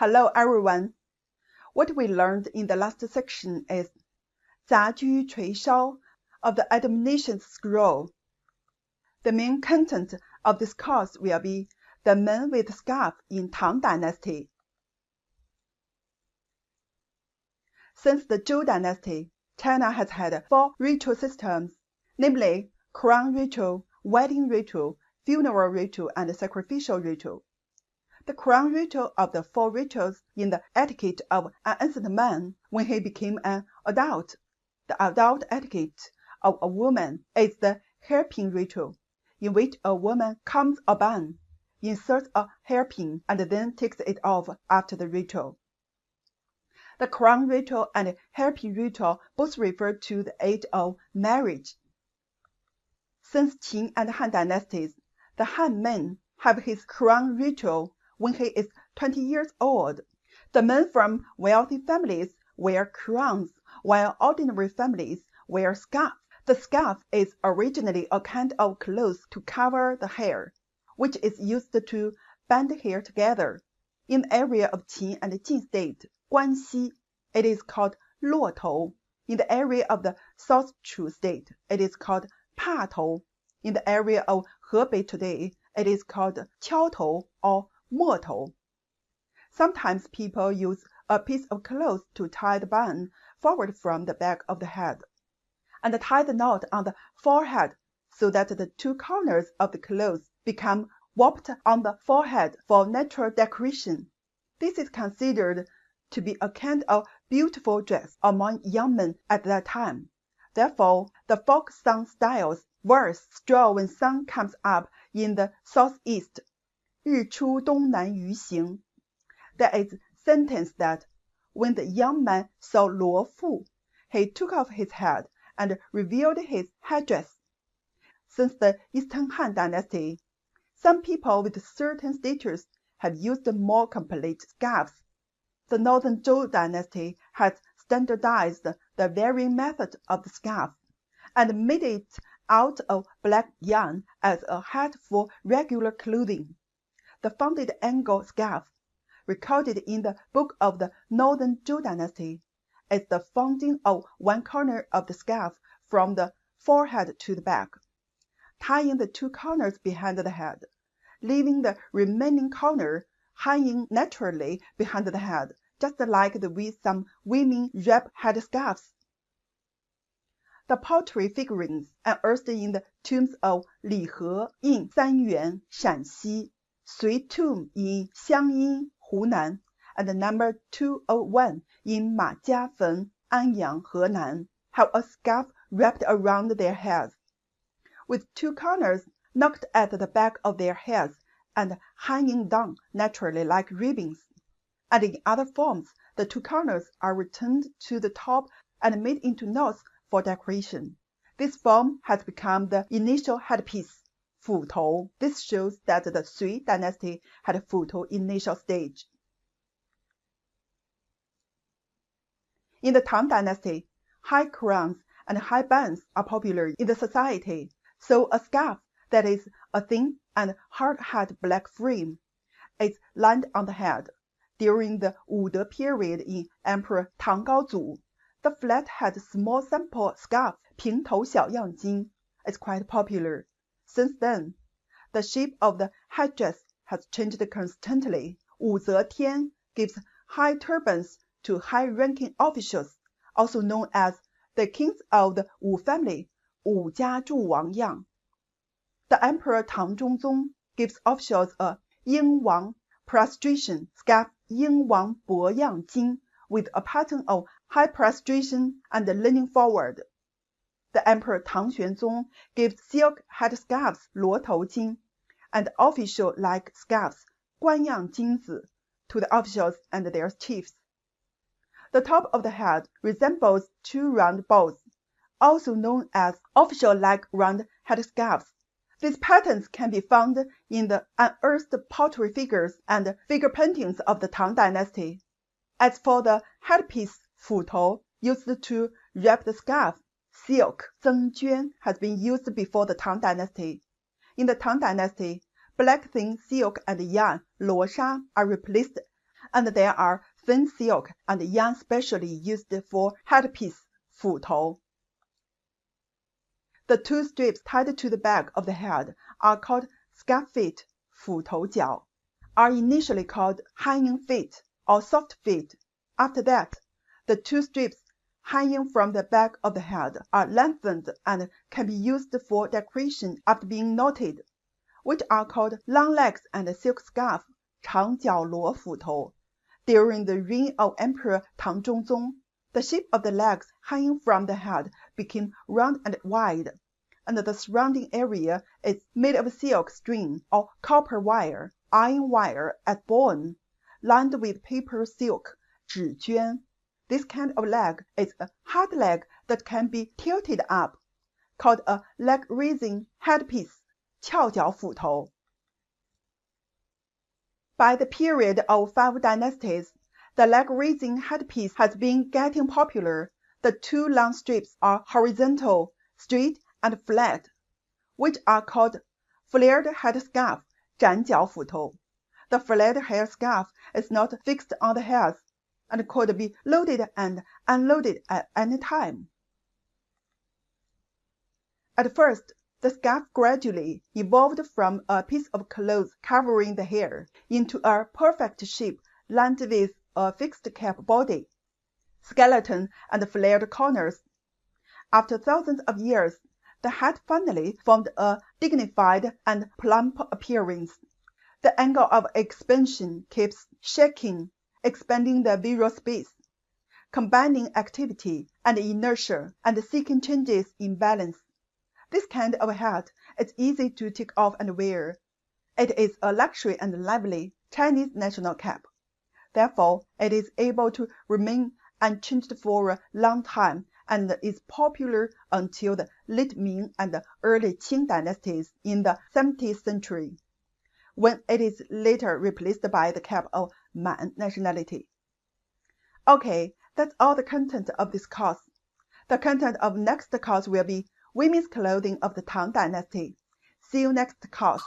Hello everyone. What we learned in the last section is 杂居垂梢 of the admonition scroll. The main content of this course will be the men with scarf in Tang Dynasty. Since the Zhou Dynasty, China has had 4 ritual systems, namely crown ritual, wedding ritual, funeral ritual, and sacrificial ritual. The crown ritual of the 4 rituals in the etiquette of an ancient man when he became an adult. The adult etiquette of a woman is the hairpin ritual, in which a woman combs a bun, inserts a hairpin, and then takes it off after the ritual. The crown ritual and hairpin ritual both refer to the age of marriage. Since Qin and Han dynasties, the Han man have his crown ritual when he is 20 years old. The men from wealthy families wear crowns, while ordinary families wear scarves. The scarf is originally a kind of cloth to cover the hair, which is used to band hair together. In the area of Qin and Jin state, Guanxi, it is called 骆头. In the area of the South Chu state, it is called 帕头. In the area of Hebei today, it is called 敲头 or 磨头. Sometimes people use a piece of cloth to tie the bun forward from the back of the head, and tie the knot on the forehead so that the 2 corners of the cloth become warped on the forehead for natural decoration. This is considered to be a kind of beautiful dress among young men at that time. Therefore, the folk song styles verse straw when sun comes up in the southeast. 日出东南隅行. There is sentence that when the young man saw 罗妇, he took off his hat and revealed his headdress. Since the Eastern Han Dynasty, some people with certain status have used more complete scarves. The Northern Zhou Dynasty has standardized the varying method of the scarf and made it out of black yarn as a hat for regular clothing. The founded angle scarf, recorded in the book of the Northern Zhou Dynasty, is the folding of one corner of the scarf from the forehead to the back, tying the 2 corners behind the head, leaving the remaining corner hanging naturally behind the head, just like the way some women wrap headscarves. The pottery figurines unearthed in the tombs of Li He in Sanyuan, Shanxi, Sui tomb in Xiangyin, Hunan, and number 201 in Ma Jia Fen, Anyang, Henan, have a scarf wrapped around their heads, with 2 corners knocked at the back of their heads and hanging down naturally like ribbons. And in other forms, the 2 corners are returned to the top and made into knots for decoration. This form has become the initial headpiece, 斧头. This shows that the Sui dynasty had a 斧头 initial stage. In the Tang Dynasty, high crowns and high buns are popular in the society, so a scarf that is a thin and hard-hat black frame is lined on the head. During the Wude period in Emperor Tang Gaozu, the flat-hat small sample scarf 平头小样巾 is quite popular. Since then, the shape of the headdress has changed constantly. 武则天 gives high turbans to high-ranking officials, also known as the kings of the Wu family, 武家诸王样. The Emperor Tang Zhongzong gives officials a 英王 prostration scarf 英王伯样巾 with a pattern of high prostration and leaning forward. The Emperor Tang Xuanzong gives silk headscarves 罗头巾 and official-like scarves 官样巾子 to the officials and their chiefs. The top of the head resembles 2 round balls, also known as official-like round headscarves. These patterns can be found in the unearthed pottery figures and figure paintings of the Tang Dynasty. As for the headpiece, 斧头, used to wrap the scarf, silk, 曾绢, has been used before the Tang Dynasty. In the Tang Dynasty, black thin silk and yarn, 罗纱, are replaced and there are thin silk and yarn specially used for headpiece, 斧头. The two strips tied to the back of the head are called scarf feet, 斧头脚, are initially called hanging feet or soft feet. After that, the two strips hanging from the back of the head are lengthened and can be used for decoration after being knotted, which are called long legs and silk scarf, 长脚罗斧头. During the reign of Emperor Tang Zhongzong, the shape of the legs hanging from the head became round and wide, and the surrounding area is made of silk string or copper wire, iron wire at bone, lined with paper silk, 纸绢. This kind of leg is a hard leg that can be tilted up, called a leg-raising headpiece, 翘脚斧头. By the period of 5 dynasties, the leg-raising headpiece has been getting popular. The two long strips are horizontal, straight, and flat, which are called flared headscarf, 展脚斧头. The flared headscarf is not fixed on the head and could be loaded and unloaded at any time. At first, the scarf gradually evolved from a piece of cloth covering the hair into a perfect shape lined with a fixed cap body, skeleton, and flared corners. After thousands of years, the head finally formed a dignified and plump appearance. The angle of expansion keeps shaking, expanding the visual space, combining activity and inertia, and seeking changes in balance. This kind of hat is easy to take off and wear. It is a luxury and lively Chinese national cap. Therefore, it is able to remain unchanged for a long time and is popular until the late Ming and early Qing dynasties in the 17th century, when it is later replaced by the cap of Man nationality. Okay, that's all the content of this course. The content of next course will be Women's Clothing of the Tang Dynasty. See you next course.